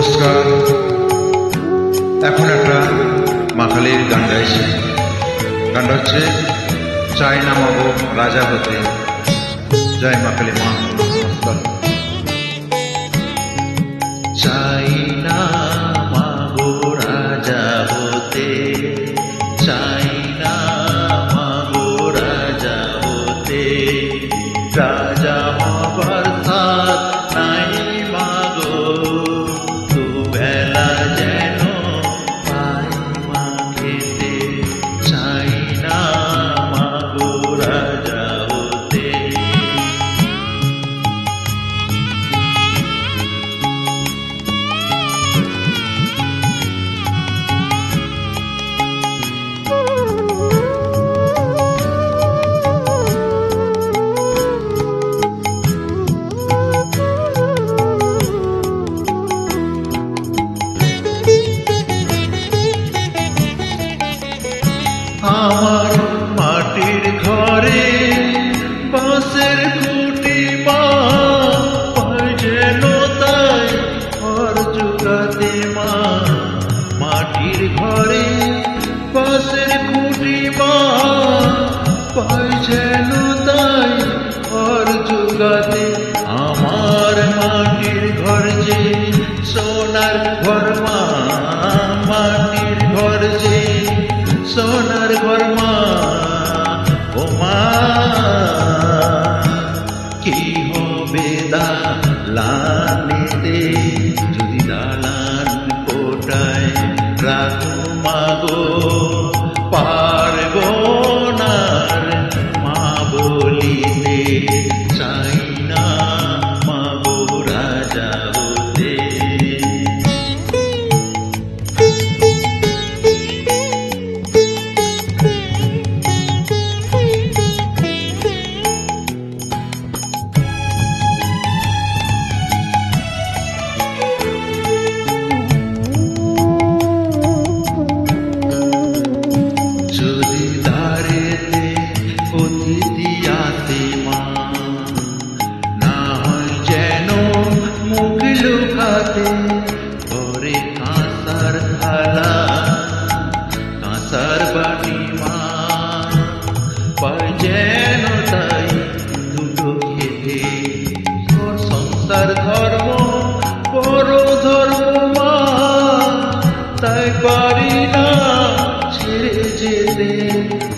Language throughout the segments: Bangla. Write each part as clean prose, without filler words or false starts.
নমস্কার। এখন একটা মা কালীর গান গাইছে। গানটা হচ্ছে চাই না মাগো রাজা হতে। জয় মা কালী মা। নমস্কার। চাই না মাগো রাজা হতে, চাই না মাগো রাজা হতে, রাজা হবার সাথ নাই মাগো, দুবেলা যেন পাই মা খেতে। চাই না মাগো রাজা হতে। আমার মাটির ঘরে বাঁশের খুঁটি পাই যেন তাই ঘর জোগাতে মা। মাটির ঘরে বাঁশের খুঁটি পাই যেন তাই ঘর জোগাতে। আমার মাটির ঘর যে সোনার ঘর মা, মাটির ঘর যে সোনার ঘর মা। ও মা কি হবে দালানেতে যদি দালান কোটায় রাখো মাগো, পারবো নার মা বলিতে। চাই না মাগো রাজা হতে। যদি দ্বারেতে অতিথি আসে মা, না হয় যেন মুখ লুকাতে। ঘরে কাঁসার থালা কাঁসার বাটি মা, পাই যেন তাই দুটো খেতে। সংসার ধর্ম বড় ধর্ম মা, তাই পারি না ছেড়ে যেতে।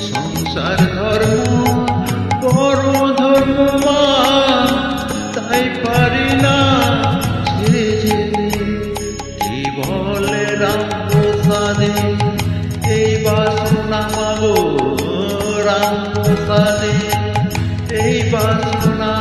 সংসার ধর্ম বড় ধর্ম মা, তাই পারি না ছেড়ে যেতে। এই বলে রাম প্রসাদে এই বাসনা মাগো, রাম প্রসাদে এই বাসনা